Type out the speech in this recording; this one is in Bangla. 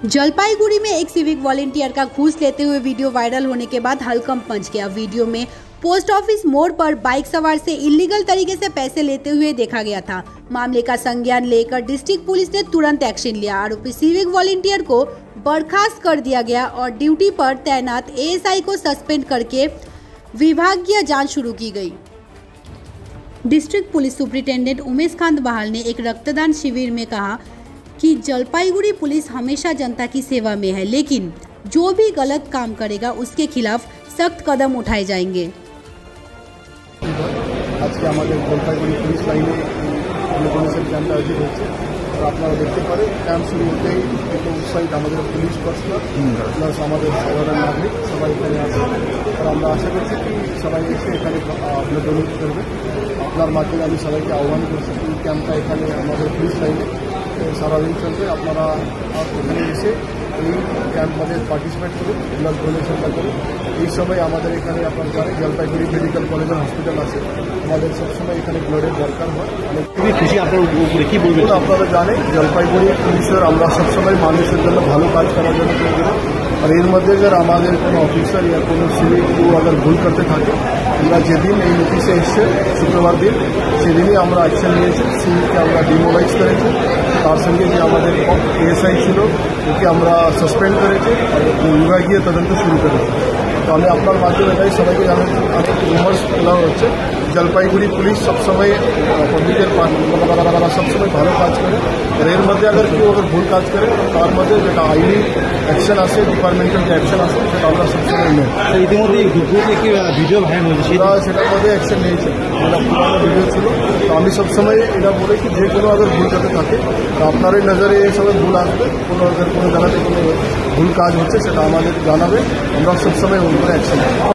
जलपाईगुड़ी में एक सिविक वॉलेंटियर का घूस लेते हुए वीडियो वायरल होने के बाद हड़कंप मच गया। वीडियो में पोस्ट ऑफिस मोड़ पर बाइक सवार से इलीगल तरीके से पैसे लेते हुए देखा गया था। मामले का संज्ञान लेकर डिस्ट्रिक्ट पुलिस ने तुरंत एक्शन लिया। आरोपी सिविक वॉलेंटियर को बर्खास्त कर दिया गया और ड्यूटी पर तैनात एएसआई को सस्पेंड करके विभागीय जांच शुरू की गई। District police superintendent Umesh Kant बहाल ने एक रक्तदान शिविर में कहा कि जलपाईगुड़ी पुलिस हमेशा जनता की सेवा में है, लेकिन जो भी गलत काम करेगा उसके खिलाफ सख्त कदम उठाए जाएंगे। आज के हमारे जलपाईगुड़ी पुलिस लाइने कैंप आयोजित होচ্ছে और আপনারা দেখতে পারেন ক্যাম্প শুরু হতেই একটু উৎসাহিত আমাদের পুলিশ পার্সোনাল প্লাস আমাদের সাধারণ নাগরিক সবাই এখানে আসে আর আমরা আশা করছি কি সবাই এসে এখানে ব্লাড ডোনেট করবে। আপনার মাধ্যমে আমি সবাইকে আহ্বান করছি এই ক্যাম্পটা এখানে আমাদের পুলিশ লাইনে সারাদিন চলবে। আপনারা এখানে এসে এই ক্যাম্পে পার্টিসিপেট করুন, ব্লাড ডোনেশনটা করুন। এই সময় আমাদের এখানে আপনার জানেন জলপাইগুড়ি মেডিকেল কলেজ আর হসপিটাল আছে, আমাদের সবসময় এখানে ব্লাডের দরকার হয়। খুবই খুশি আপনার উপরে কি বলবেন? আপনারা জানেন জলপাইগুড়ি পুলিশের আমরা সবসময় মানুষের জন্য ভালো কাজ করার জন্য তৈরি। আর এর মধ্যে যার আমাদের কোনো অফিসার या কোনো সিভিক কেউ अगर ভুল করতে থাকে, আমরা যেদিন এই নোটিশে এসছে শুক্রবার দিন সেদিনই আমরা অ্যাকশন নিয়েছি। সিভিককে আমরা ডিমোলাইজ করেছি, তার সঙ্গে যে আমাদের এএসআই ছিল ওকে আমরা সাসপেন্ড করেছি আর বিভাগীয় তদন্ত শুরু করেছি। তো আমি আপনার মাধ্যমে এটাই সবাইকে জানাচ্ছি অনেক রুমার্স তোলা হচ্ছে। জলপাইগুড়ি পুলিশ সবসময় পাবলিকের সবসময় ভালো কাজ করে। আর এর মধ্যে अगर কেউ ভুল কাজ করে তার মধ্যে যেটা আইনি অ্যাকশন আসে, ডিপার্টমেন্টাল যে অ্যাকশন আসে সেটা আমরা সবসময় নেই। ইতিমধ্যে একটি ভিডিও ভাইরাল হয়েছে, সেটার মধ্যে অ্যাকশন নিয়েছে, যেটা পুরানো ভিডিও ছিল। তো আমি সবসময় এটা বলেছি যে কোনো ভুল করতে থাকে তো আপনারই নজরে এই সময় ভুল আসবে, কোনো জায়গাতে কোনো ভুল কাজ হচ্ছে সেটা আমাদের জানাবে, আমরা সবসময় ওর উপরে অ্যাকশন নেব।